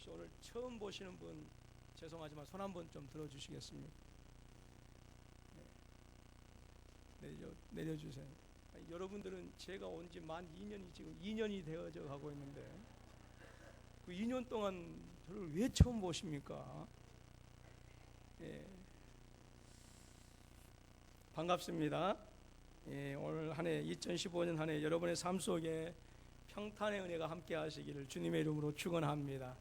혹시 오늘 처음 보시는 분 죄송하지만 손 한번 좀 들어주시겠습니까? 네. 내려주세요. 아니, 여러분들은 제가 온 지 만 2년이 지금 2년이 되어져 가고 있는데 그 2년 동안 저를 왜 처음 보십니까? 예. 반갑습니다. 예, 오늘 한 해 2015년 한 해 여러분의 삶 속에 평탄의 은혜가 함께 하시기를 주님의 이름으로 축원합니다.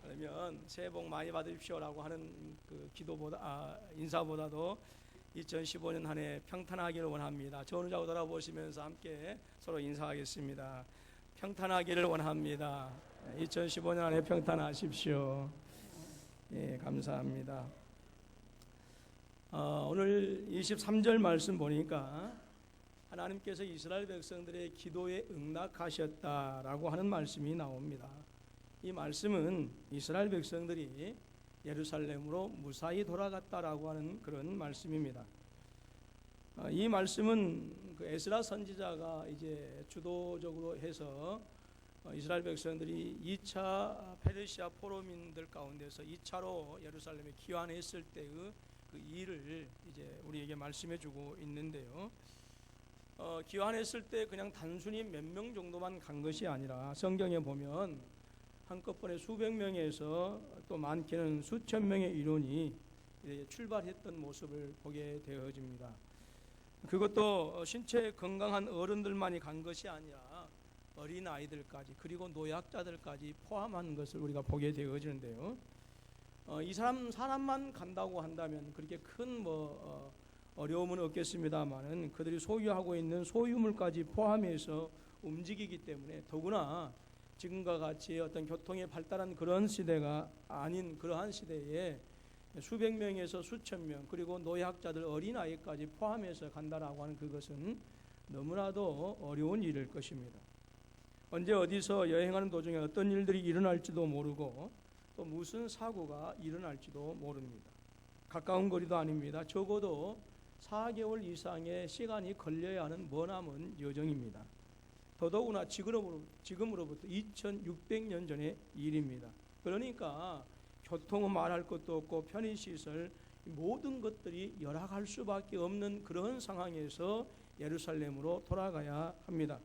그러면 새해 복 많이 받으십시오라고 하는 그 기도보다 인사보다도 2015년 한 해 평탄하기를 원합니다. 저 오른쪽으로 돌아보시면서 함께 서로 인사하겠습니다. 평탄하기를 원합니다. 2015년 한 해 평탄하십시오. 예, 감사합니다. 오늘 23절 말씀 보니까 하나님께서 이스라엘 백성들의 기도에 응답하셨다라고 하는 말씀이 나옵니다. 이 말씀은 이스라엘 백성들이 예루살렘으로 무사히 돌아갔다라고 하는 그런 말씀입니다. 이 말씀은 그 에스라 선지자가 이제 주도적으로 해서 이스라엘 백성들이 2차 페르시아 포로민들 가운데서 2차로 예루살렘에 귀환했을 때의 그 일을 이제 우리에게 말씀해주고 있는데요. 귀환했을 때 그냥 단순히 몇 명 정도만 간 것이 아니라 성경에 보면 한꺼번에 수백 명에서 또 많게는 수천 명의 인원이 출발했던 모습을 보게 되어집니다. 그것도 신체 건강한 어른들만이 간 것이 아니라 어린 아이들까지 그리고 노약자들까지 포함한 것을 우리가 보게 되어지는데요. 이 사람만 간다고 한다면 그렇게 큰 어려움은 없겠습니다만은 그들이 소유하고 있는 소유물까지 포함해서 움직이기 때문에 더구나 지금과 같이 어떤 교통이 발달한 그런 시대가 아닌 그러한 시대에 수백 명에서 수천 명 그리고 노약자들 어린아이까지 포함해서 간다라고 하는 그것은 너무나도 어려운 일일 것입니다. 언제 어디서 여행하는 도중에 어떤 일들이 일어날지도 모르고 또 무슨 사고가 일어날지도 모릅니다. 가까운 거리도 아닙니다. 적어도 4개월 이상의 시간이 걸려야 하는 머나먼 여정입니다. 더더구나 지금으로부터 2600년 전의 일입니다. 그러니까 교통은 말할 것도 없고 편의시설 모든 것들이 열악할 수밖에 없는 그런 상황에서 예루살렘으로 돌아가야 합니다.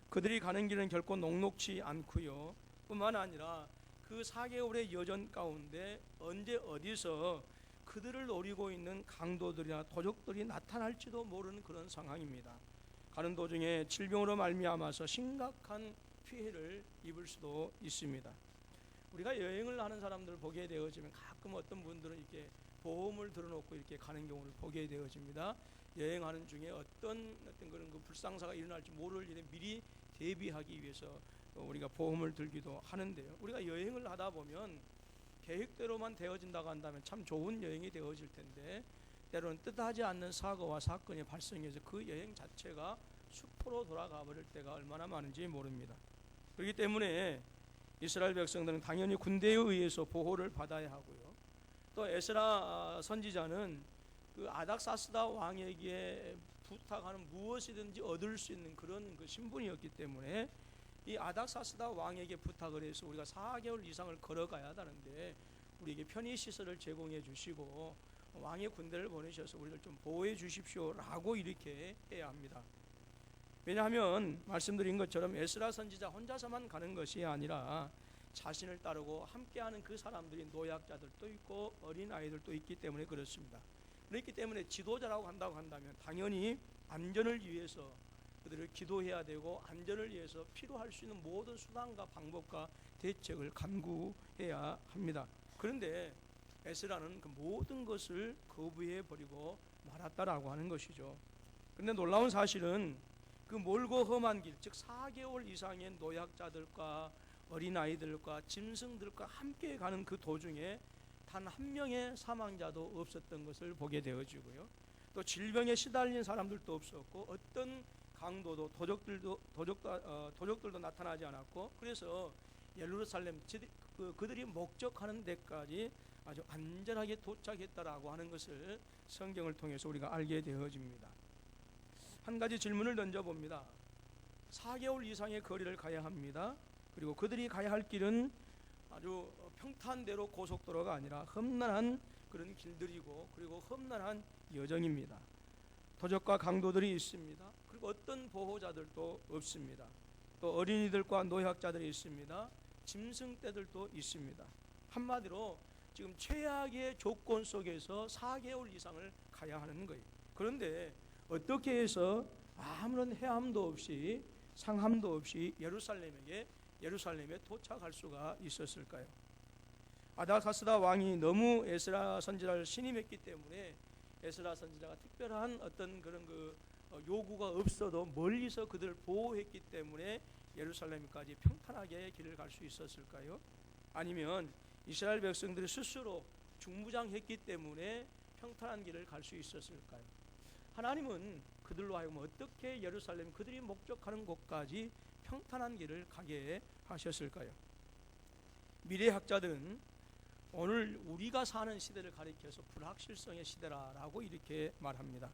그들이 가는 길은 결코 녹록지 않고요. 뿐만 아니라 그 4개월의 여정 가운데 언제 어디서 그들을 노리고 있는 강도들이나 도적들이 나타날지도 모르는 그런 상황입니다. 가는 도중에 질병으로 말미암아서 심각한 피해를 입을 수도 있습니다. 우리가 여행을 하는 사람들을 보게 되어지면 가끔 어떤 분들은 이렇게 보험을 들어놓고 이렇게 가는 경우를 보게 되어집니다. 여행하는 중에 어떤 그런 그 불상사가 일어날지 모를 일에 미리 대비하기 위해서 우리가 보험을 들기도 하는데요. 우리가 여행을 하다 보면 계획대로만 되어진다고 한다면 참 좋은 여행이 되어질 텐데 때로는 뜻하지 않는 사고와 사건이 발생해서 그 여행 자체가 수포로 돌아가 버릴 때가 얼마나 많은지 모릅니다. 그렇기 때문에 이스라엘 백성들은 당연히 군대에 의해서 보호를 받아야 하고요. 또 에스라 선지자는 그 아닥사스다 왕에게 부탁하는 무엇이든지 얻을 수 있는 그런 그 신분이었기 때문에 이 아닥사스다 왕에게 부탁을 해서 우리가 4개월 이상을 걸어가야 하는데 우리에게 편의시설을 제공해 주시고 왕의 군대를 보내셔서 우리를 좀 보호해 주십시오라고 이렇게 해야 합니다. 왜냐하면 말씀드린 것처럼 에스라 선지자 혼자서만 가는 것이 아니라 자신을 따르고 함께하는 그 사람들이 노약자들도 있고 어린아이들도 있기 때문에 그렇습니다. 그렇기 때문에 지도자라고 한다면 당연히 안전을 위해서 그들을 기도해야 되고 안전을 위해서 필요할 수 있는 모든 수단과 방법과 대책을 강구해야 합니다. 그런데 에스라는 그 모든 것을 거부해 버리고 말았다라고 하는 것이죠. 그런데 놀라운 사실은 그 멀고 험한 길, 즉 4개월 이상의 노약자들과 어린아이들과 짐승들과 함께 가는 그 도중에 단 한 명의 사망자도 없었던 것을 보게 되어지고요. 또 질병에 시달린 사람들도 없었고 어떤 강도도 도적들도 나타나지 않았고 그래서 예루살렘 그들이 목적하는 데까지 아주 안전하게 도착했다라고 하는 것을 성경을 통해서 우리가 알게 되어집니다. 한 가지 질문을 던져봅니다. 4개월 이상의 거리를 가야 합니다. 그리고 그들이 가야 할 길은 아주 평탄대로 고속도로가 아니라 험난한 그런 길들이고 그리고 험난한 여정입니다. 도적과 강도들이 있습니다. 그리고 어떤 보호자들도 없습니다. 또 어린이들과 노약자들이 있습니다. 짐승떼들도 있습니다. 한마디로 지금 최악의 조건 속에서 4개월 이상을 가야 하는 거예요. 그런데 어떻게 해서 아무런 해함도 없이 상함도 없이 예루살렘에 도착할 수가 있었을까요? 아닥사스다 왕이 너무 에스라 선지자를 신임했기 때문에 에스라 선지자가 특별한 어떤 그런 요구가 없어도 멀리서 그들을 보호했기 때문에 예루살렘까지 평탄하게 길을 갈 수 있었을까요? 아니면 이스라엘 백성들이 스스로 중무장했기 때문에 평탄한 길을 갈 수 있었을까요? 하나님은 그들로 하여금 어떻게 예루살렘 그들이 목적하는 곳까지 평탄한 길을 가게 하셨을까요? 미래학자들은 오늘 우리가 사는 시대를 가리켜서 불확실성의 시대라고 이렇게 말합니다.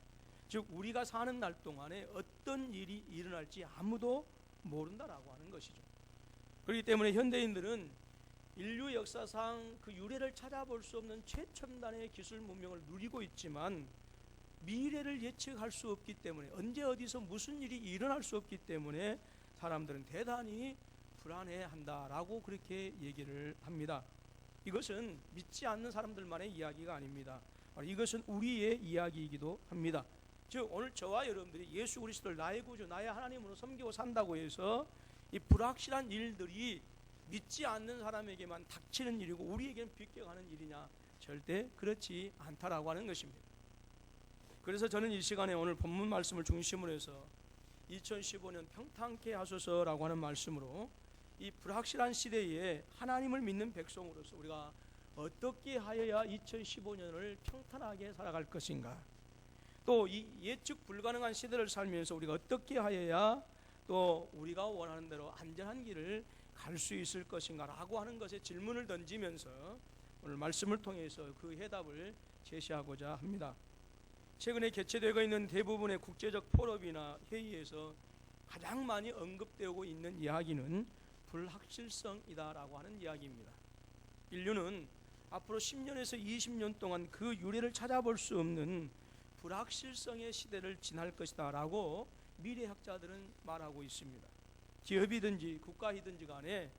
즉 우리가 사는 날 동안에 어떤 일이 일어날지 아무도 모른다라고 하는 것이죠. 그렇기 때문에 현대인들은 인류 역사상 그 유래를 찾아볼 수 없는 최첨단의 기술 문명을 누리고 있지만 미래를 예측할 수 없기 때문에 언제 어디서 무슨 일이 일어날 수 없기 때문에 사람들은 대단히 불안해한다라고 그렇게 얘기를 합니다. 이것은 믿지 않는 사람들만의 이야기가 아닙니다. 이것은 우리의 이야기이기도 합니다. 즉 오늘 저와 여러분들이 예수 그리스도를 나의 구주 나의 하나님으로 섬기고 산다고 해서 이 불확실한 일들이 믿지 않는 사람에게만 닥치는 일이고 우리에게는 비껴가는 일이냐? 절대 그렇지 않다라고 하는 것입니다. 그래서 저는 이 시간에 오늘 본문 말씀을 중심으로 해서 2015년 평탄케 하소서라고 하는 말씀으로 이 불확실한 시대에 하나님을 믿는 백성으로서 우리가 어떻게 하여야 2015년을 평탄하게 살아갈 것인가, 또 이 예측 불가능한 시대를 살면서 우리가 어떻게 하여야 또 우리가 원하는 대로 안전한 길을 갈 수 있을 것인가 라고 하는 것에 질문을 던지면서 오늘 말씀을 통해서 그 해답을 제시하고자 합니다. 최근에 개최되고 있는 대부분의 국제적 포럼이나 회의에서 가장 많이 언급되고 있는 이야기는 불확실성이다라고 하는 이야기입니다. 인류는 앞으로 10년에서 20년 동안 그 유래를 찾아볼 수 없는 불확실성의 시대를 지날 것이다 라고 미래학자들은 말하고 있습니다. 기업이든지 국가이든지 간에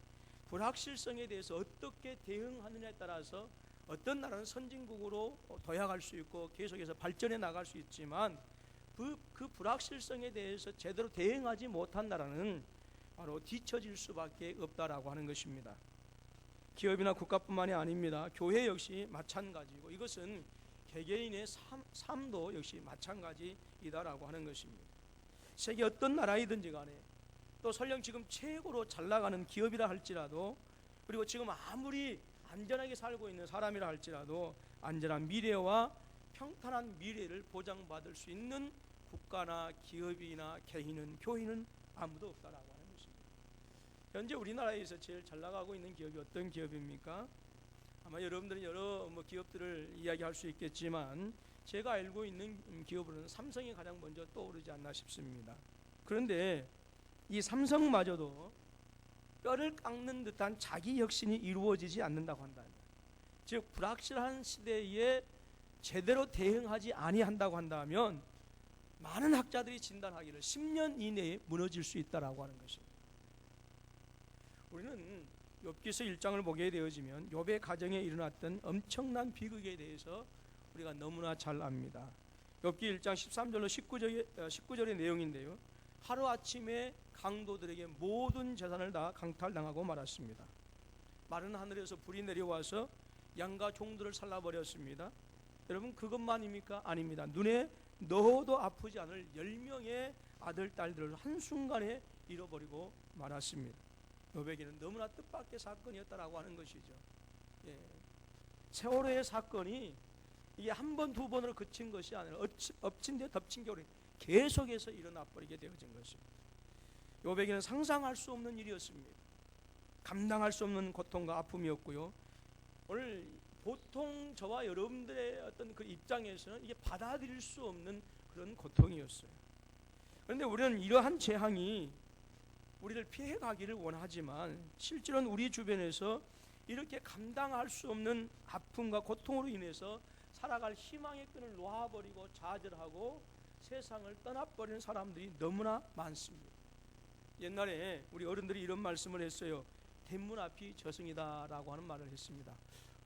불확실성에 대해서 어떻게 대응하느냐에 따라서 어떤 나라는 선진국으로 도약할 수 있고 계속해서 발전해 나갈 수 있지만 그 불확실성에 대해서 제대로 대응하지 못한 나라는 바로 뒤처질 수밖에 없다라고 하는 것입니다. 기업이나 국가뿐만이 아닙니다. 교회 역시 마찬가지고 이것은 개개인의 삶도 역시 마찬가지이다라고 하는 것입니다. 세계 어떤 나라이든지 간에 또 설령 지금 최고로 잘 나가는 기업이라 할지라도 그리고 지금 아무리 안전하게 살고 있는 사람이라 할지라도 안전한 미래와 평탄한 미래를 보장받을 수 있는 국가나 기업이나 개인은 교인은 아무도 없다라고 하는 것입니다. 현재 우리나라에서 제일 잘 나가고 있는 기업이 어떤 기업입니까? 아마 여러분들은 여러 기업들을 이야기할 수 있겠지만 제가 알고 있는 기업으로는 삼성이 가장 먼저 떠오르지 않나 싶습니다. 그런데 이 삼성마저도 뼈를 깎는 듯한 자기 혁신이 이루어지지 않는다고 한다. 즉 불확실한 시대에 제대로 대응하지 아니한다고 한다면 많은 학자들이 진단하기를 10년 이내에 무너질 수 있다라고 하는 것입니다. 우리는 욥기서 1장을 보게 되어지면 욥의 가정에 일어났던 엄청난 비극에 대해서 우리가 너무나 잘 압니다. 욥기 1장 13절로 19절의 내용인데요. 하루아침에 강도들에게 모든 재산을 다 강탈당하고 말았습니다. 마른 하늘에서 불이 내려와서 양과 종들을 살라버렸습니다. 여러분 그것만입니까? 아닙니다. 눈에 넣어도 아프지 않을 10명의 아들, 딸들을 한순간에 잃어버리고 말았습니다. 욥에게는 너무나 뜻밖의 사건이었다라고 하는 것이죠. 예. 세월호의 사건이 이게 한 번, 두 번으로 그친 것이 아니라 엎친 데 덮친 격으로 계속해서 일어나 버리게 되어진 것입니다. 욥에게는 상상할 수 없는 일이었습니다. 감당할 수 없는 고통과 아픔이었고요. 오늘 보통 저와 여러분들의 어떤 그 입장에서는 이게 받아들일 수 없는 그런 고통이었어요. 그런데 우리는 이러한 재앙이 우리를 피해가기를 원하지만 실제로는 우리 주변에서 이렇게 감당할 수 없는 아픔과 고통으로 인해서 살아갈 희망의 끈을 놓아버리고 좌절하고 세상을 떠나버리는 사람들이 너무나 많습니다. 옛날에 우리 어른들이 이런 말씀을 했어요. 대문 앞이 저승이다 라고 하는 말을 했습니다.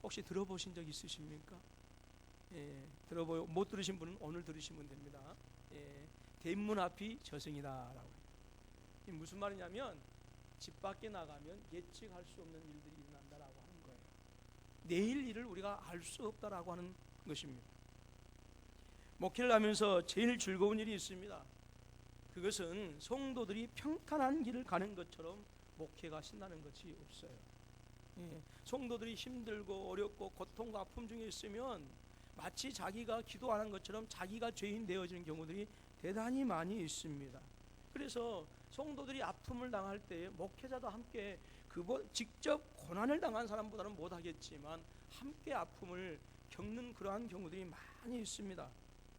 혹시 들어보신 적 있으십니까? 못 들으신 분은 오늘 들으시면 됩니다. 대문 앞이 저승이다 라고. 이 무슨 말이냐면 집 밖에 나가면 예측할 수 없는 일들이 일어난다라고 하는 거예요. 내일 일을 우리가 알 수 없다라고 하는 것입니다. 목회를 하면서 제일 즐거운 일이 있습니다. 그것은 성도들이 평탄한 길을 가는 것처럼 목회가 신나는 것이 없어요. 성도들이 힘들고 어렵고 고통과 아픔 중에 있으면 마치 자기가 기도하는 것처럼 자기가 죄인 되어지는 경우들이 대단히 많이 있습니다. 그래서 성도들이 아픔을 당할 때 목회자도 함께 직접 고난을 당한 사람보다는 못하겠지만 함께 아픔을 겪는 그러한 경우들이 많이 있습니다.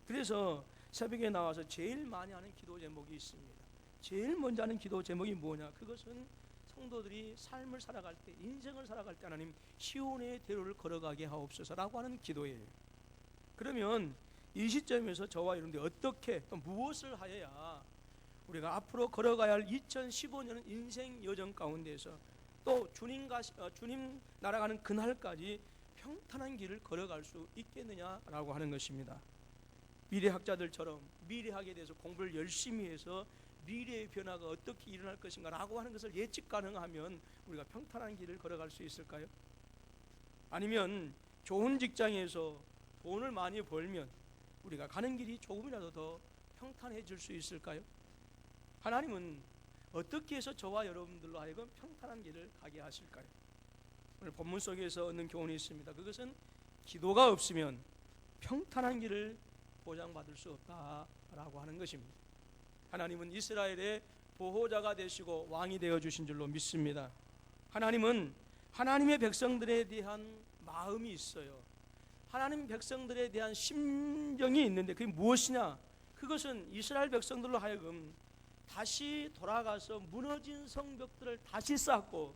그래서 새벽에 나와서 제일 많이 하는 기도 제목이 있습니다. 제일 먼저 하는 기도 제목이 뭐냐? 그것은 성도들이 삶을 살아갈 때, 인생을 살아갈 때 하나님 시온의 대로를 걸어가게 하옵소서라고 하는 기도예요. 그러면 이 시점에서 저와 여러분들이 어떻게 또 무엇을 하여야 우리가 앞으로 걸어가야 할 2015년 인생 여정 가운데서 또 주님 날아가는 그날까지 평탄한 길을 걸어갈 수 있겠느냐라고 하는 것입니다. 미래학자들처럼 미래학에 대해서 공부를 열심히 해서 미래의 변화가 어떻게 일어날 것인가 라고 하는 것을 예측 가능하면 우리가 평탄한 길을 걸어갈 수 있을까요? 아니면 좋은 직장에서 돈을 많이 벌면 우리가 가는 길이 조금이라도 더 평탄해질 수 있을까요? 하나님은 어떻게 해서 저와 여러분들로 하여금 평탄한 길을 가게 하실까요? 오늘 본문 속에서 얻는 교훈이 있습니다. 그것은 기도가 없으면 평탄한 길을 보장받을 수 없다라고 하는 것입니다. 하나님은 이스라엘의 보호자가 되시고 왕이 되어주신 줄로 믿습니다. 하나님은 하나님의 백성들에 대한 마음이 있어요. 하나님 백성들에 대한 심정이 있는데 그게 무엇이냐? 그것은 이스라엘 백성들로 하여금 다시 돌아가서 무너진 성벽들을 다시 쌓고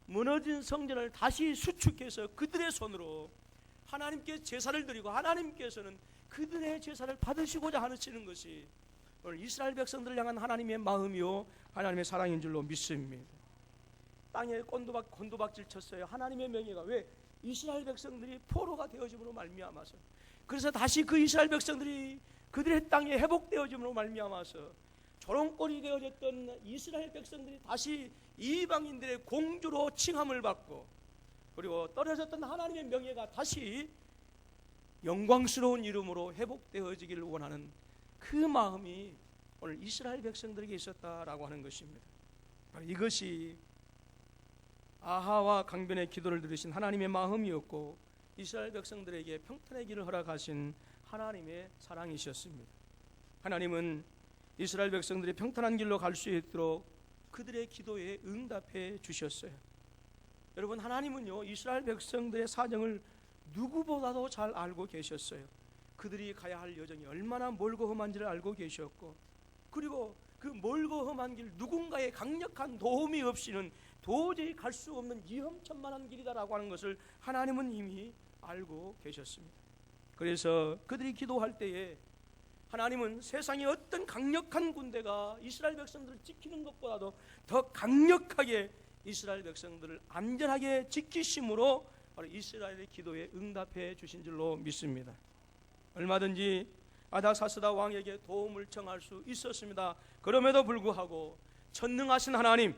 무너진 성전을 다시 수축해서 그들의 손으로 하나님께 제사를 드리고 하나님께서는 그들의 제사를 받으시고자 하시는 것이 오늘 이스라엘 백성들을 향한 하나님의 마음이요 하나님의 사랑인 줄로 믿습니다. 땅에 곤두박질 쳤어요. 하나님의 명예가 왜? 이스라엘 백성들이 포로가 되어짐으로 말미암아서, 그래서 다시 그 이스라엘 백성들이 그들의 땅에 회복되어짐으로 말미암아서 조롱거리 되어졌던 이스라엘 백성들이 다시 이방인들의 공주로 칭함을 받고, 그리고 떨어졌던 하나님의 명예가 다시 영광스러운 이름으로 회복되어지기를 원하는 그 마음이 오늘 이스라엘 백성들에게 있었다라고 하는 것입니다. 이것이 아하와 강변의 기도를 들으신 하나님의 마음이었고 이스라엘 백성들에게 평탄의 길을 허락하신 하나님의 사랑이셨습니다. 하나님은 이스라엘 백성들이 평탄한 길로 갈 수 있도록 그들의 기도에 응답해 주셨어요. 여러분, 하나님은요 이스라엘 백성들의 사정을 누구보다도 잘 알고 계셨어요. 그들이 가야 할 여정이 얼마나 멀고 험한지를 알고 계셨고, 그리고 그 멀고 험한 길, 누군가의 강력한 도움이 없이는 도저히 갈 수 없는 위험천만한 길이다라고 하는 것을 하나님은 이미 알고 계셨습니다. 그래서 그들이 기도할 때에 하나님은 세상의 어떤 강력한 군대가 이스라엘 백성들을 지키는 것보다도 더 강력하게 이스라엘 백성들을 안전하게 지키심으로 바로 이스라엘의 기도에 응답해 주신 줄로 믿습니다. 얼마든지 아닥사스다 왕에게 도움을 청할 수 있었습니다. 그럼에도 불구하고 전능하신 하나님,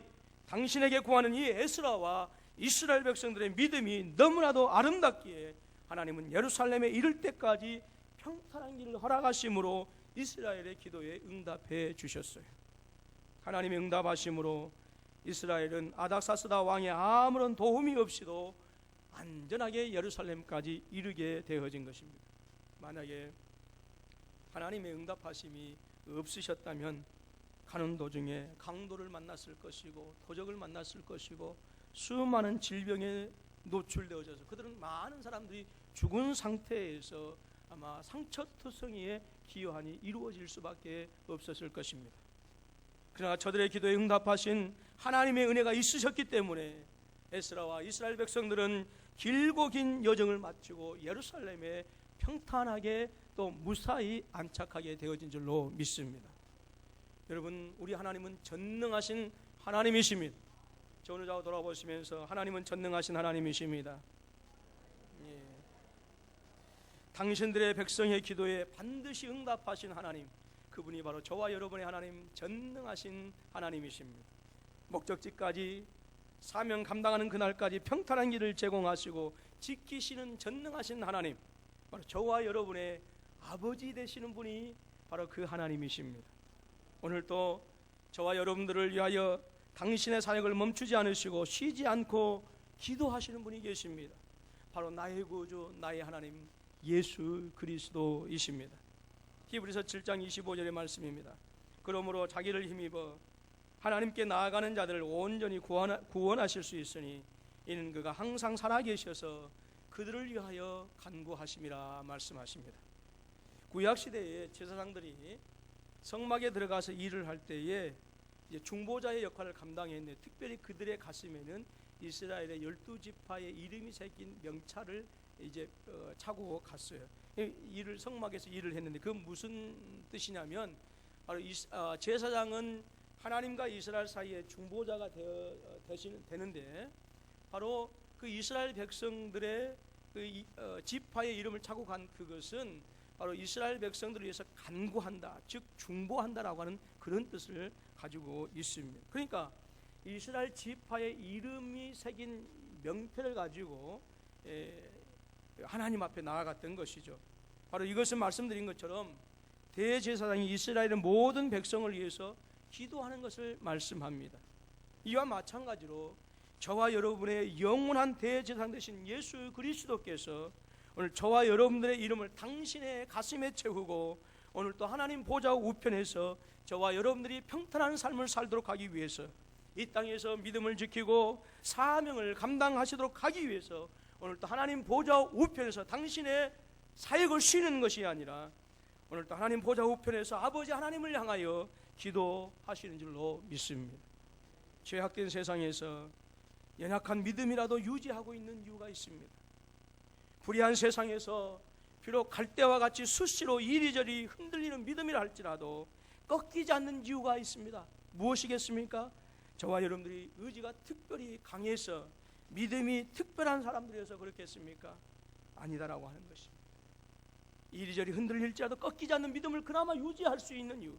당신에게 구하는 이 에스라와 이스라엘 백성들의 믿음이 너무나도 아름답기에 하나님은 예루살렘에 이를 때까지 평탄한 길을 허락하심으로 이스라엘의 기도에 응답해 주셨어요. 하나님의 응답하심으로 이스라엘은 아닥사스다 왕의 아무런 도움이 없이도 안전하게 예루살렘까지 이르게 되어진 것입니다. 만약에 하나님의 응답하심이 없으셨다면 가는 도중에 강도를 만났을 것이고 도적을 만났을 것이고 수많은 질병에 노출되어져서 그들은 많은 사람들이 죽은 상태에서 아마 상처투성이의 기여한이 이루어질 수밖에 없었을 것입니다. 그러나 저들의 기도에 응답하신 하나님의 은혜가 있으셨기 때문에 에스라와 이스라엘 백성들은 길고 긴 여정을 마치고 예루살렘에 평탄하게 또 무사히 안착하게 되어진 줄로 믿습니다. 여러분, 우리 하나님은 전능하신 하나님이십니다. 저 오늘 좌우 돌아보시면서 하나님은 전능하신 하나님이십니다. 예. 당신들의 백성의 기도에 반드시 응답하신 하나님, 그분이 바로 저와 여러분의 하나님, 전능하신 하나님이십니다. 목적지까지 사명 감당하는 그날까지 평탄한 길을 제공하시고 지키시는 전능하신 하나님, 바로 저와 여러분의 아버지 되시는 분이 바로 그 하나님이십니다. 오늘도 저와 여러분들을 위하여 당신의 사역을 멈추지 않으시고 쉬지 않고 기도하시는 분이 계십니다. 바로 나의 구주, 나의 하나님 예수 그리스도이십니다. 히브리서 7장 25절의 말씀입니다. 그러므로 자기를 힘입어 하나님께 나아가는 자들을 온전히 구원하실 수 있으니 이는 그가 항상 살아계셔서 그들을 위하여 간구하심이라 말씀하십니다. 구약시대에 제사장들이 성막에 들어가서 일을 할 때에 이제 중보자의 역할을 감당했는데, 특별히 그들의 가슴에는 이스라엘의 12지파의 이름이 새긴 명찰을 이제 차고 갔어요. 성막에서 일을 했는데 그 무슨 뜻이냐면, 바로 제사장은 하나님과 이스라엘 사이에 중보자가 되는데, 바로 그 이스라엘 백성들의 지파의 이름을 차고 간 그것은 바로 이스라엘 백성들을 위해서 간구한다, 즉 중보한다라고 하는 그런 뜻을 가지고 있습니다. 그러니까 이스라엘 지파의 이름이 새긴 명패를 가지고 하나님 앞에 나아갔던 것이죠. 바로 이것은 말씀드린 것처럼 대제사장이 이스라엘의 모든 백성을 위해서 기도하는 것을 말씀합니다. 이와 마찬가지로 저와 여러분의 영원한 대제사장 되신 예수 그리스도께서 오늘 저와 여러분들의 이름을 당신의 가슴에 채우고 오늘 또 하나님 보좌 우편에서 저와 여러분들이 평탄한 삶을 살도록 하기 위해서, 이 땅에서 믿음을 지키고 사명을 감당하시도록 하기 위해서 오늘 또 하나님 보좌 우편에서 당신의 사역을 쉬는 것이 아니라 오늘 또 하나님 보좌 우편에서 아버지 하나님을 향하여 기도하시는 줄로 믿습니다. 죄악된 세상에서 연약한 믿음이라도 유지하고 있는 이유가 있습니다. 불의한 세상에서 비록 갈대와 같이 수시로 이리저리 흔들리는 믿음이라 할지라도 꺾이지 않는 이유가 있습니다. 무엇이겠습니까? 저와 여러분들이 의지가 특별히 강해서, 믿음이 특별한 사람들이어서 그렇겠습니까? 아니다라고 하는 것입니다. 이리저리 흔들릴지라도 꺾이지 않는 믿음을 그나마 유지할 수 있는 이유,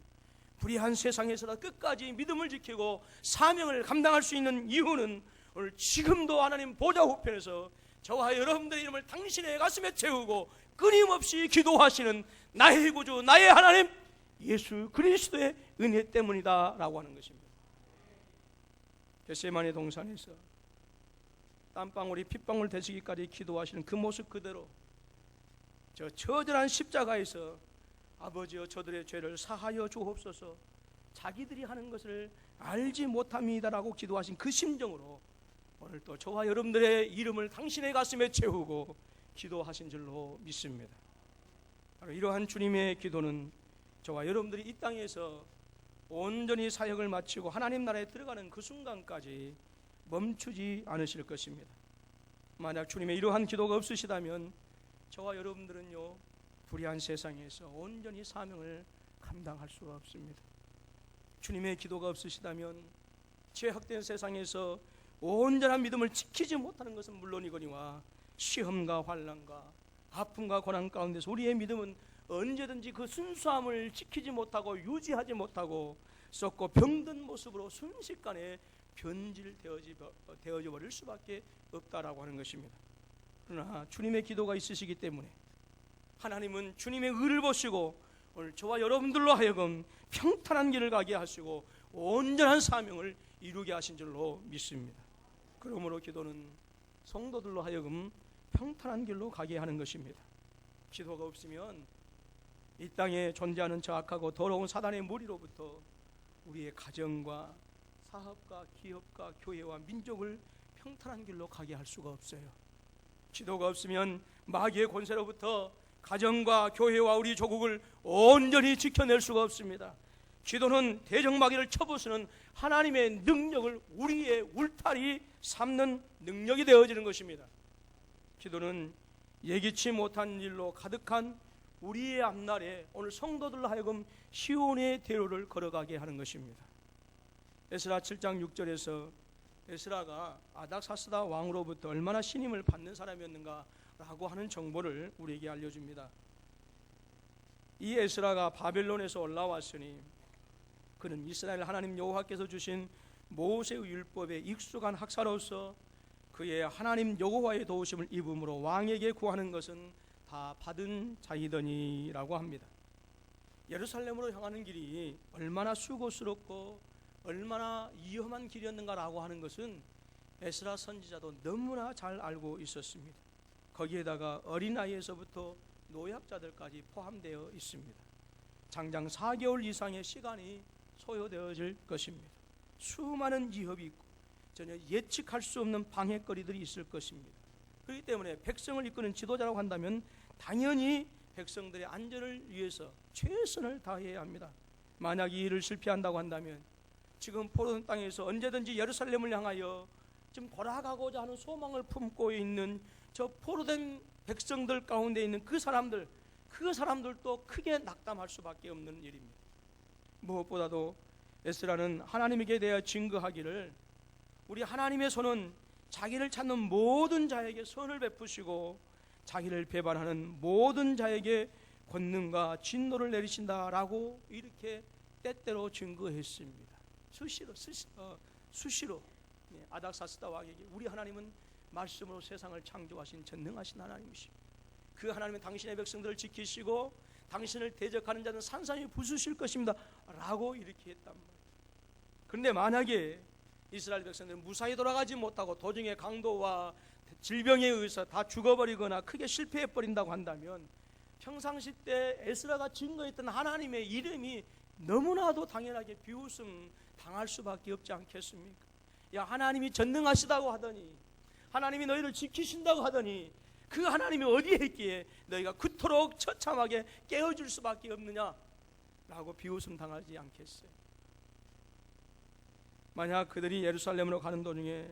불의한 세상에서도 끝까지 믿음을 지키고 사명을 감당할 수 있는 이유는 오늘 지금도 하나님 보좌 우편에서 저와 여러분들의 이름을 당신의 가슴에 채우고 끊임없이 기도하시는 나의 구주, 나의 하나님 예수 그리스도의 은혜 때문이다 라고 하는 것입니다. 겟세마네 동산에서 땀방울이 핏방울 되시기까지 기도하시는 그 모습 그대로 저 처절한 십자가에서 아버지여 저들의 죄를 사하여 주옵소서, 자기들이 하는 것을 알지 못함이다라고 기도하신 그 심정으로 오늘 또 저와 여러분들의 이름을 당신의 가슴에 채우고 기도하신 줄로 믿습니다. 바로 이러한 주님의 기도는 저와 여러분들이 이 땅에서 온전히 사역을 마치고 하나님 나라에 들어가는 그 순간까지 멈추지 않으실 것입니다. 만약 주님의 이러한 기도가 없으시다면 저와 여러분들은요, 불의한 세상에서 온전히 사명을 감당할 수가 없습니다. 주님의 기도가 없으시다면 죄악된 세상에서 온전한 믿음을 지키지 못하는 것은 물론이거니와 시험과 환난과 아픔과 고난 가운데서 우리의 믿음은 언제든지 그 순수함을 지키지 못하고 유지하지 못하고 썩고 병든 모습으로 순식간에 변질되어져 버릴 수밖에 없다라고 하는 것입니다. 그러나 주님의 기도가 있으시기 때문에 하나님은 주님의 의를 보시고 오늘 저와 여러분들로 하여금 평탄한 길을 가게 하시고 온전한 사명을 이루게 하신 줄로 믿습니다. 그러므로 기도는 성도들로 하여금 평탄한 길로 가게 하는 것입니다. 기도가 없으면 이 땅에 존재하는 저 악하고 더러운 사단의 무리로부터 우리의 가정과 사업과 기업과 교회와 민족을 평탄한 길로 가게 할 수가 없어요. 기도가 없으면 마귀의 권세로부터 가정과 교회와 우리 조국을 온전히 지켜낼 수가 없습니다. 기도는 대적마귀를 쳐부수는 하나님의 능력을 우리의 울타리 삼는 능력이 되어지는 것입니다. 기도는 예기치 못한 일로 가득한 우리의 앞날에 오늘 성도들로 하여금 시온의 대로를 걸어가게 하는 것입니다. 에스라 7장 6절에서 에스라가 아닥사스다 왕으로부터 얼마나 신임을 받는 사람이었는가라고 하는 정보를 우리에게 알려줍니다. 이 에스라가 바벨론에서 올라왔으니 그는 이스라엘 하나님 여호와께서 주신 모세의 율법에 익숙한 학사로서 그의 하나님 여호와의 도우심을 입음으로 왕에게 구하는 것은 다 받은 자이더니라고 합니다. 예루살렘으로 향하는 길이 얼마나 수고스럽고 얼마나 위험한 길이었는가라고 하는 것은 에스라 선지자도 너무나 잘 알고 있었습니다. 거기에다가 어린아이에서부터 노약자들까지 포함되어 있습니다. 장장 4개월 이상의 시간이 소요되어질 것입니다. 수많은 위협이 있고 전혀 예측할 수 없는 방해거리들이 있을 것입니다. 그렇기 때문에 백성을 이끄는 지도자라고 한다면 당연히 백성들의 안전을 위해서 최선을 다해야 합니다. 만약 이 일을 실패한다고 한다면 지금 포로된 땅에서 언제든지 예루살렘을 향하여 지금 돌아가고자 하는 소망을 품고 있는 저 포로된 백성들 가운데 있는 그 사람들도 크게 낙담할 수밖에 없는 일입니다. 무엇보다도 에스라는 하나님에게 대하여 증거하기를 우리 하나님의 손은 자기를 찾는 모든 자에게 선을 베푸시고 자기를 배반하는 모든 자에게 권능과 진노를 내리신다라고 이렇게 때때로 증거했습니다. 수시로 아닥사스다 왕에게 우리 하나님은 말씀으로 세상을 창조하신 전능하신 하나님이십니다. 그 하나님은 당신의 백성들을 지키시고 당신을 대적하는 자는 산산이 부수실 것입니다 라고 이렇게 했단 말이에요. 그런데 만약에 이스라엘 백성들은 무사히 돌아가지 못하고 도중에 강도와 질병에 의해서 다 죽어버리거나 크게 실패해버린다고 한다면 평상시 때 에스라가 증거했던 하나님의 이름이 너무나도 당연하게 비웃음 당할 수밖에 없지 않겠습니까? 야, 하나님이 전능하시다고 하더니 하나님이 너희를 지키신다고 하더니 그 하나님이 어디에 있기에 너희가 그토록 처참하게 깨어질 수밖에 없느냐라고 비웃음 당하지 않겠어요? 만약 그들이 예루살렘으로 가는 도중에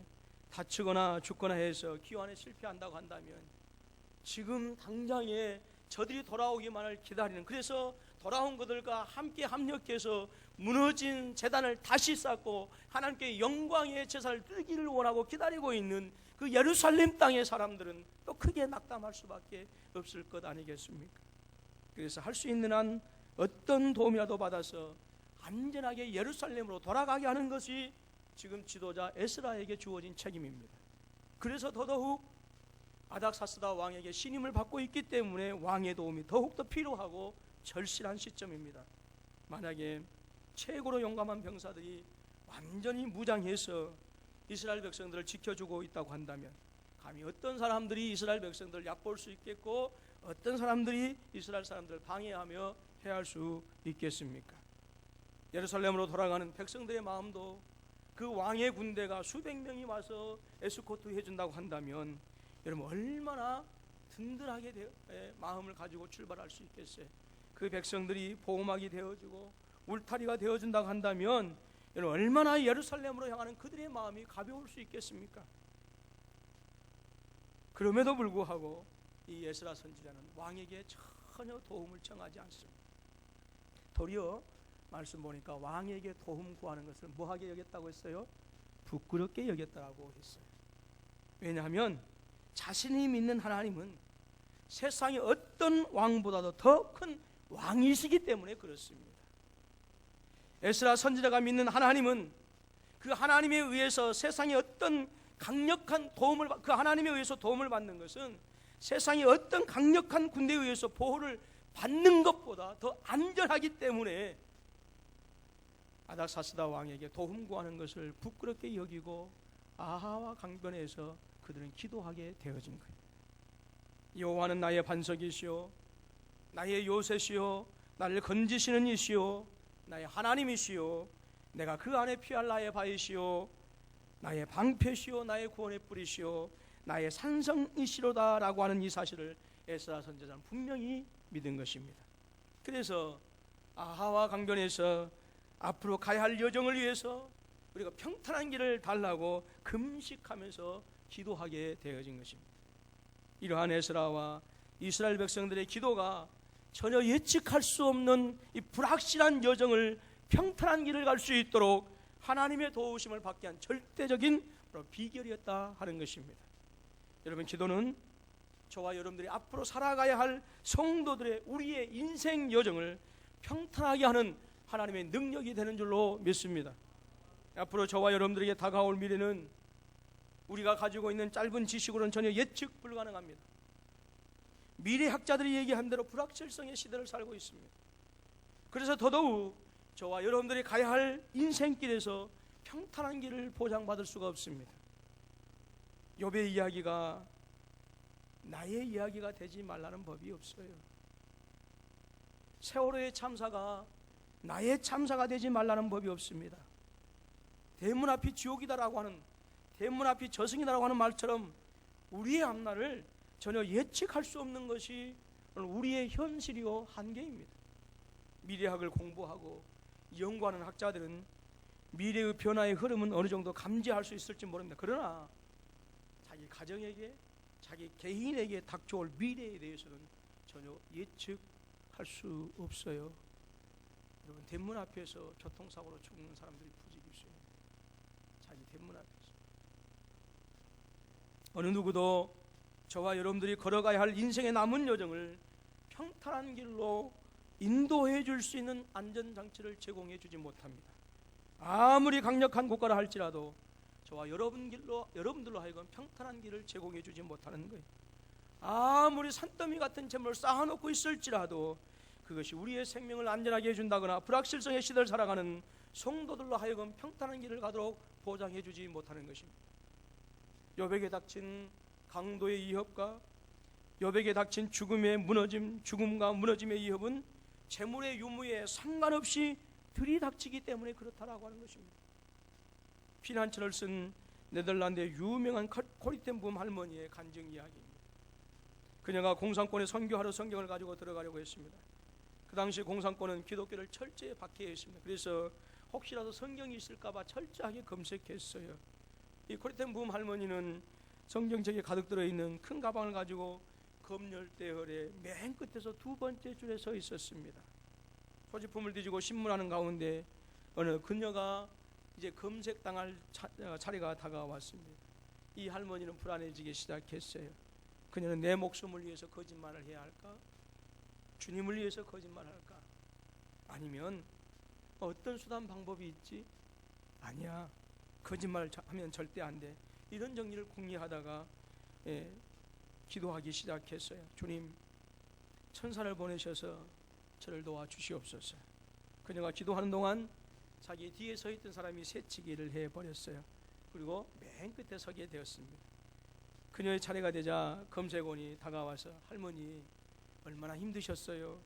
다치거나 죽거나 해서 기환에 실패한다고 한다면 지금 당장에 저들이 돌아오기만을 기다리는, 그래서 돌아온 그들과 함께 합력해서 무너진 제단을 다시 쌓고 하나님께 영광의 제사를 드리기를 원하고 기다리고 있는 그 예루살렘 땅의 사람들은 또 크게 낙담할 수밖에 없을 것 아니겠습니까? 그래서 할 수 있는 한 어떤 도움이라도 받아서 안전하게 예루살렘으로 돌아가게 하는 것이 지금 지도자 에스라에게 주어진 책임입니다. 그래서 더더욱 아닥사스다 왕에게 신임을 받고 있기 때문에 왕의 도움이 더욱더 필요하고 절실한 시점입니다. 만약에 최고로 용감한 병사들이 완전히 무장해서 이스라엘 백성들을 지켜주고 있다고 한다면 감히 어떤 사람들이 이스라엘 백성들을 얕볼 수 있겠고 어떤 사람들이 이스라엘 사람들을 방해하며 해할 수 있겠습니까? 예루살렘으로 돌아가는 백성들의 마음도 그 왕의 군대가 수백 명이 와서 에스코트 해준다고 한다면 여러분 얼마나 든든하게 마음을 가지고 출발할 수 있겠어요? 그 백성들이 보호막이 되어주고 울타리가 되어준다고 한다면 여러분 얼마나 예루살렘으로 향하는 그들의 마음이 가벼울 수 있겠습니까? 그럼에도 불구하고 이 에스라 선지자는 왕에게 전혀 도움을 청하지 않습니다. 도리어 말씀 보니까 왕에게 도움 구하는 것을 뭐하게 여겼다고 했어요? 부끄럽게 여겼다고 했어요. 왜냐하면 자신이 믿는 하나님은 세상의 어떤 왕보다도 더 큰 왕이시기 때문에 그렇습니다. 에스라 선지자가 믿는 하나님은 그 하나님에 의해서 세상의 어떤 강력한 도움을, 그 하나님에 의해서 도움을 받는 것은 세상의 어떤 강력한 군대에 의해서 보호를 받는 것보다 더 안전하기 때문에 아닥사스다 왕에게 도움 구하는 것을 부끄럽게 여기고 아하와 강변에서 그들은 기도하게 되어진 거예요. 여호와는 나의 반석이시오, 나의 요새시오, 나를 건지시는 이시오, 나의 하나님이시오, 내가 그 안에 피할 나의 바위시오, 나의 방패시오, 나의 구원의 뿌리시오, 나의 산성이시로다 라고 하는 이 사실을 에스라 선지자는 분명히 믿은 것입니다. 그래서 아하와 강변에서 앞으로 가야 할 여정을 위해서 우리가 평탄한 길을 달라고 금식하면서 기도하게 되어진 것입니다. 이러한 에스라와 이스라엘 백성들의 기도가 전혀 예측할 수 없는 이 불확실한 여정을 평탄한 길을 갈 수 있도록 하나님의 도우심을 받게 한 절대적인 비결이었다 하는 것입니다. 여러분, 기도는 저와 여러분들이 앞으로 살아가야 할 성도들의 우리의 인생 여정을 평탄하게 하는 하나님의 능력이 되는 줄로 믿습니다. 앞으로 저와 여러분들에게 다가올 미래는 우리가 가지고 있는 짧은 지식으로는 전혀 예측 불가능합니다. 미래학자들이 얘기한 대로 불확실성의 시대를 살고 있습니다. 그래서 더더욱 저와 여러분들이 가야 할 인생길에서 평탄한 길을 보장받을 수가 없습니다. 욥의 이야기가 나의 이야기가 되지 말라는 법이 없어요. 세월호의 참사가 나의 참사가 되지 말라는 법이 없습니다. 대문 앞이 지옥이다라고 하는, 대문 앞이 저승이다라고 하는 말처럼 우리의 앞날을 전혀 예측할 수 없는 것이 우리의 현실이요 한계입니다. 미래학을 공부하고 연구하는 학자들은 미래의 변화의 흐름은 어느 정도 감지할 수 있을지 모릅니다. 그러나 자기 가정에게, 자기 개인에게 닥쳐올 미래에 대해서는 전혀 예측할 수 없어요. 여러분, 대문 앞에서 교통사고로 죽는 사람들이 부지기수예요. 자기 대문 앞에서. 어느 누구도 저와 여러분들이 걸어가야 할 인생의 남은 여정을 평탄한 길로 인도해 줄 수 있는 안전장치를 제공해 주지 못합니다. 아무리 강력한 국가라 할지라도 저와 여러분들로 하여금 평탄한 길을 제공해 주지 못하는 거예요. 아무리 산더미 같은 재물을 쌓아놓고 있을지라도 그것이 우리의 생명을 안전하게 해준다거나 불확실성의 시대를 살아가는 성도들로 하여금 평탄한 길을 가도록 보장해 주지 못하는 것입니다. 욥에게 닥친 강도의 위협과 욥에게 닥친 죽음과 무너짐의 위협은 재물의 유무에 상관없이 들이닥치기 때문에 그렇다라고 하는 것입니다. 피난처를 쓴 네덜란드의 유명한 코리텐붐 할머니의 간증 이야기입니다. 그녀가 공산권에 선교하러 성경을 가지고 들어가려고 했습니다. 그 당시 공산권은 기독교를 철저히 박해했습니다. 그래서 혹시라도 성경이 있을까봐 철저하게 검색했어요. 이 코리텐붐 할머니는 성경책에 가득 들어있는 큰 가방을 가지고 검열대열의 맨 끝에서 두 번째 줄에 서 있었습니다. 소지품을 뒤지고 신문하는 가운데 어느 그녀가 이제 검색당할 차례가 다가왔습니다. 이 할머니는 불안해지기 시작했어요. 그녀는 내 목숨을 위해서 거짓말을 해야 할까? 주님을 위해서 거짓말할까? 아니면 어떤 수단 방법이 있지? 아니야, 거짓말을 하면 절대 안 돼. 이런 정리를 궁리하다가 기도하기 시작했어요. 주님, 천사를 보내셔서 저를 도와주시옵소서. 그녀가 기도하는 동안 자기 뒤에 서 있던 사람이 새치기를 해버렸어요. 그리고 맨 끝에 서게 되었습니다. 그녀의 차례가 되자 검색원이 다가와서 할머니 얼마나 힘드셨어요?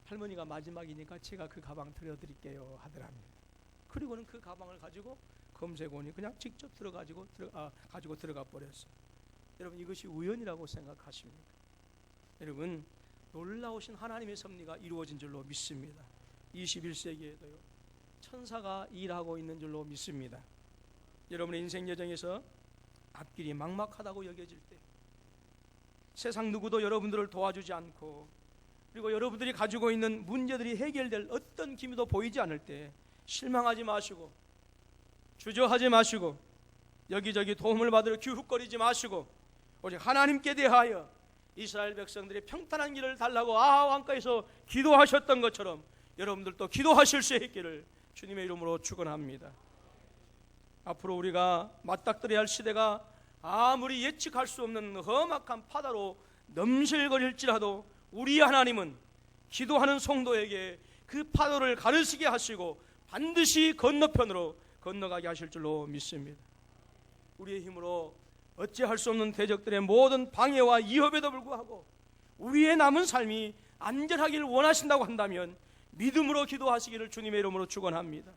할머니가 마지막이니까 제가 그 가방 들어드릴게요 하더랍니다. 그리고는 그 가방을 가지고 검색원이 그냥 직접 가지고 들어가 버렸어요. 여러분, 이것이 우연이라고 생각하십니까? 여러분, 놀라우신 하나님의 섭리가 이루어진 줄로 믿습니다. 21세기에도요 천사가 일하고 있는 줄로 믿습니다. 여러분의 인생 여정에서 앞길이 막막하다고 여겨질 때, 세상 누구도 여러분들을 도와주지 않고, 그리고 여러분들이 가지고 있는 문제들이 해결될 어떤 기미도 보이지 않을 때 실망하지 마시고, 주저하지 마시고, 여기저기 도움을 받으러 기웃거리지 마시고, 오직 하나님께 대하여 이스라엘 백성들이 평탄한 길을 달라고 아하 왕가에서 기도하셨던 것처럼 여러분들도 기도하실 수 있기를 주님의 이름으로 축원합니다. 앞으로 우리가 맞닥뜨려야 할 시대가 아무리 예측할 수 없는 험악한 바다로 넘실거릴지라도 우리 하나님은 기도하는 성도에게 그 파도를 가르치게 하시고 반드시 건너편으로 건너가게 하실 줄로 믿습니다. 우리의 힘으로 어찌할 수 없는 대적들의 모든 방해와 위협에도 불구하고 우리의 남은 삶이 안전하기를 원하신다고 한다면 믿음으로 기도하시기를 주님의 이름으로 축원합니다.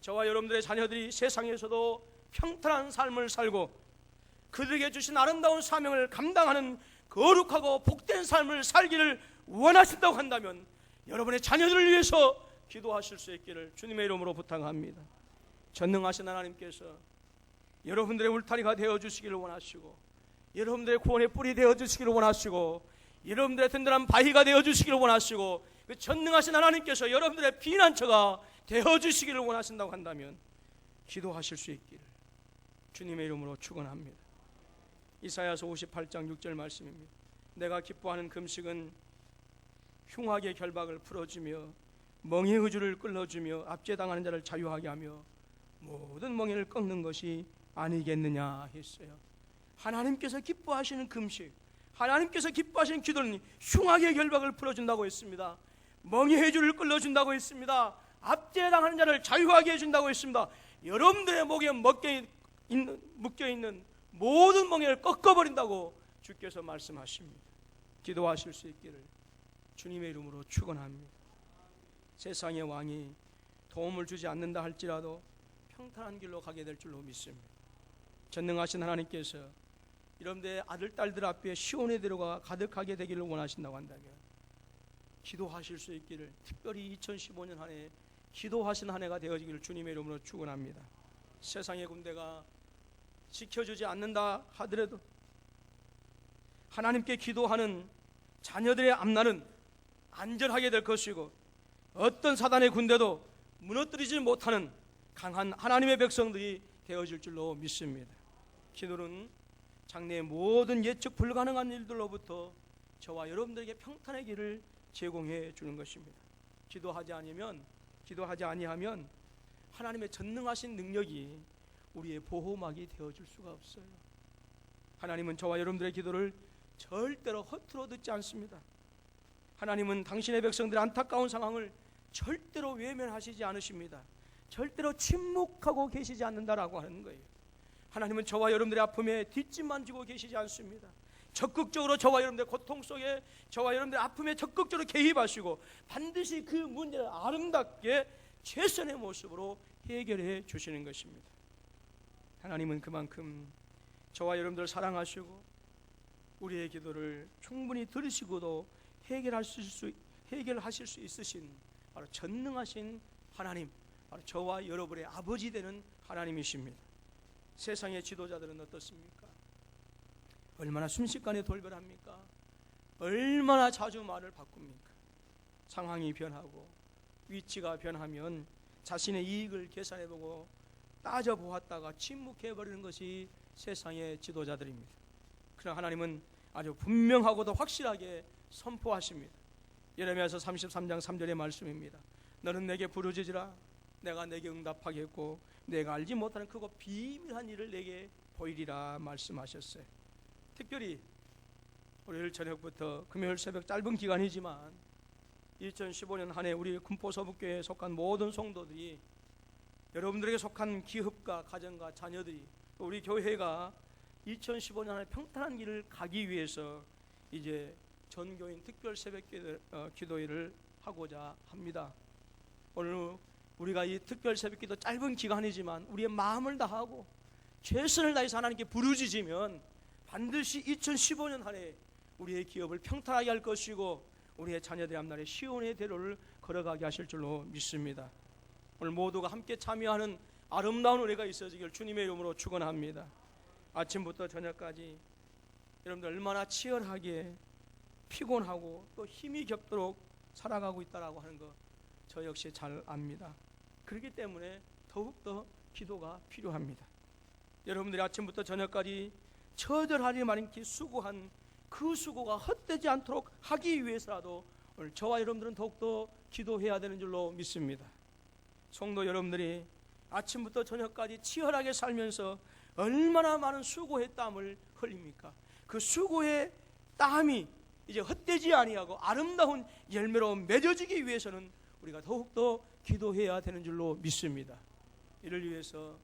저와 여러분들의 자녀들이 세상에서도 평탄한 삶을 살고 그들에게 주신 아름다운 사명을 감당하는 거룩하고 복된 삶을 살기를 원하신다고 한다면 여러분의 자녀들을 위해서 기도하실 수 있기를 주님의 이름으로 부탁합니다. 전능하신 하나님께서 여러분들의 울타리가 되어주시기를 원하시고, 여러분들의 구원의 뿔이 되어주시기를 원하시고, 여러분들의 든든한 바위가 되어주시기를 원하시고, 그 전능하신 하나님께서 여러분들의 피난처가 되어주시기를 원하신다고 한다면 기도하실 수 있기를 주님의 이름으로 축원합니다. 이사야서 58장 6절 말씀입니다. 내가 기뻐하는 금식은 흉악의 결박을 풀어주며 멍에의 의주를 끌어주며 압제당하는 자를 자유하게 하며 모든 멍에를 꺾는 것이 아니겠느냐 했어요. 하나님께서 기뻐하시는 금식, 하나님께서 기뻐하시는 기도는 흉악의 결박을 풀어준다고 했습니다. 멍에의 의주를 끌어준다고 했습니다. 압제당하는 자를 자유하게 해준다고 했습니다. 여러분들의 목에 묶여있는 모든 멍에를 꺾어버린다고 주께서 말씀하십니다. 기도하실 수 있기를 주님의 이름으로 축원합니다. 세상의 왕이 도움을 주지 않는다 할지라도 평탄한 길로 가게 될 줄로 믿습니다. 전능하신 하나님께서 여러분들의 아들, 딸들 앞에 시온의 대로가 가득하게 되기를 원하신다고 한다면 기도하실 수 있기를, 특별히 2015년 한 해 기도하신 한 해가 되어지기를 주님의 이름으로 축원합니다. 세상의 군대가 지켜주지 않는다 하더라도 하나님께 기도하는 자녀들의 앞날은 안전하게 될 것이고, 어떤 사단의 군대도 무너뜨리지 못하는 강한 하나님의 백성들이 되어질 줄로 믿습니다. 기도는 장래의 모든 예측 불가능한 일들로부터 저와 여러분들에게 평탄의 길을 제공해 주는 것입니다. 기도하지 아니하면 하나님의 전능하신 능력이 우리의 보호막이 되어줄 수가 없어요. 하나님은 저와 여러분들의 기도를 절대로 허투루 듣지 않습니다. 하나님은 당신의 백성들의 안타까운 상황을 절대로 외면하시지 않으십니다. 절대로 침묵하고 계시지 않는다라고 하는 거예요. 하나님은 저와 여러분들의 아픔에 뒷짐만 지고 계시지 않습니다. 적극적으로 저와 여러분들의 고통 속에, 저와 여러분들의 아픔에 적극적으로 개입하시고 반드시 그 문제를 아름답게 최선의 모습으로 해결해 주시는 것입니다. 하나님은 그만큼 저와 여러분들을 사랑하시고 우리의 기도를 충분히 들으시고도 해결하실 수 있으신 바로 전능하신 하나님, 바로 저와 여러분의 아버지 되는 하나님이십니다. 세상의 지도자들은 어떻습니까? 얼마나 순식간에 돌변합니까? 얼마나 자주 말을 바꿉니까? 상황이 변하고 위치가 변하면 자신의 이익을 계산해보고 따져보았다가 침묵해버리는 것이 세상의 지도자들입니다. 그러나 하나님은 아주 분명하고도 확실하게 선포하십니다. 예레미야서 33장 3절의 말씀입니다. 너는 내게 부르짖으라. 내가 내게 응답하겠고 내가 알지 못하는 크고 비밀한 일을 내게 보이리라 말씀하셨어요. 특별히 월요일 저녁부터 금요일 새벽 짧은 기간이지만 2015년 한 해 우리 군포서북교회에 속한 모든 성도들이, 여러분들에게 속한 기업가, 가정과 자녀들이, 또 우리 교회가 2015년 한 해 평탄한 길을 가기 위해서 이제 전교인 특별 새벽 기도회를 하고자 합니다. 오늘 우리가 이 특별 새벽 기도 짧은 기간이지만 우리의 마음을 다하고 최선을 다해서 하나님께 부르짖으면 반드시 2015년 한 해 우리의 기업을 평탄하게 할 것이고 우리의 자녀들의 앞날에 시온의 대로를 걸어가게 하실 줄로 믿습니다. 오늘 모두가 함께 참여하는 아름다운 은혜가 있어지길 주님의 이름으로 축원합니다. 아침부터 저녁까지 여러분들 얼마나 치열하게 피곤하고 또 힘이 겹도록 살아가고 있다라고 하는 거 저 역시 잘 압니다. 그렇기 때문에 더욱더 기도가 필요합니다. 여러분들이 아침부터 저녁까지 처절하리 많게 수고한 그 수고가 헛되지 않도록 하기 위해서라도 오늘 저와 여러분들은 더욱더 기도해야 되는 줄로 믿습니다. 성도 여러분들이 아침부터 저녁까지 치열하게 살면서 얼마나 많은 수고의 땀을 흘립니까? 그 수고의 땀이 이제 헛되지 아니하고 아름다운 열매로 맺어지기 위해서는 우리가 더욱더 기도해야 되는 줄로 믿습니다. 이를 위해서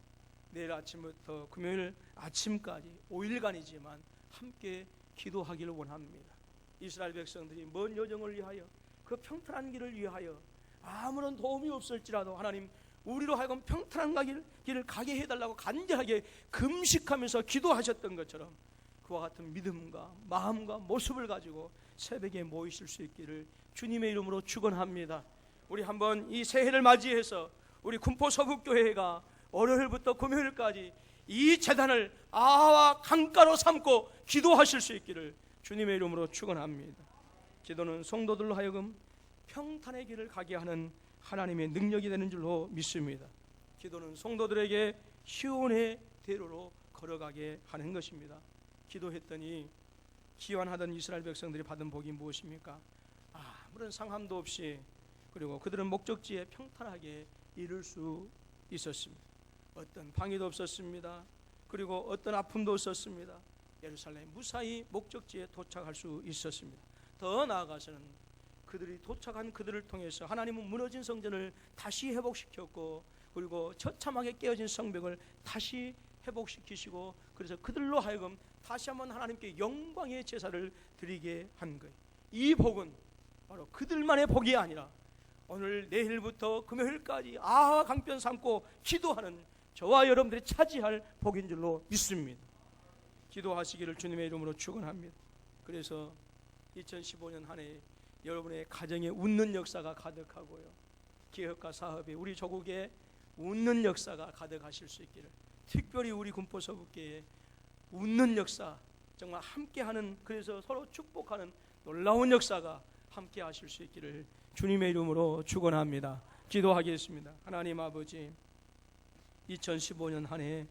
내일 아침부터 금요일 아침까지 5일간이지만 함께 기도하기를 원합니다. 이스라엘 백성들이 먼 여정을 위하여, 그 평탄한 길을 위하여 아무런 도움이 없을지라도 하나님 우리로 하여금 평탄한 길을 가게 해달라고 간절하게 금식하면서 기도하셨던 것처럼 그와 같은 믿음과 마음과 모습을 가지고 새벽에 모이실 수 있기를 주님의 이름으로 축원합니다. 우리 한번 이 새해를 맞이해서 우리 군포 서북교회가 월요일부터 금요일까지 이 재단을 아와 강가로 삼고 기도하실 수 있기를 주님의 이름으로 축원합니다. 기도는 성도들로 하여금 평탄의 길을 가게 하는 하나님의 능력이 되는 줄로 믿습니다. 기도는 성도들에게 시온의 대로로 걸어가게 하는 것입니다. 기도했더니 기원하던 이스라엘 백성들이 받은 복이 무엇입니까? 아무런 상함도 없이, 그리고 그들은 목적지에 평탄하게 이룰 수 있었습니다. 어떤 방해도 없었습니다. 그리고 어떤 아픔도 없었습니다. 예루살렘 무사히 목적지에 도착할 수 있었습니다. 더 나아가서는 그들이 도착한 그들을 통해서 하나님은 무너진 성전을 다시 회복시켰고, 그리고 처참하게 깨어진 성벽을 다시 회복시키시고, 그래서 그들로 하여금 다시 한번 하나님께 영광의 제사를 드리게 한 거예요. 이 복은 바로 그들만의 복이 아니라 오늘 내일부터 금요일까지 아와 강변 삼고 기도하는 저와 여러분들이 차지할 복인 줄로 믿습니다. 기도하시기를 주님의 이름으로 축원합니다. 그래서 2015년 한 해 여러분의 가정에 웃는 역사가 가득하고요, 기업과 사업에 우리 조국에 웃는 역사가 가득하실 수 있기를, 특별히 우리 군포 서북교회에 웃는 역사, 정말 함께하는, 그래서 서로 축복하는 놀라운 역사가 함께 하실 수 있기를 주님의 이름으로 축원합니다. 기도하겠습니다. 하나님 아버지, 2015년 한 해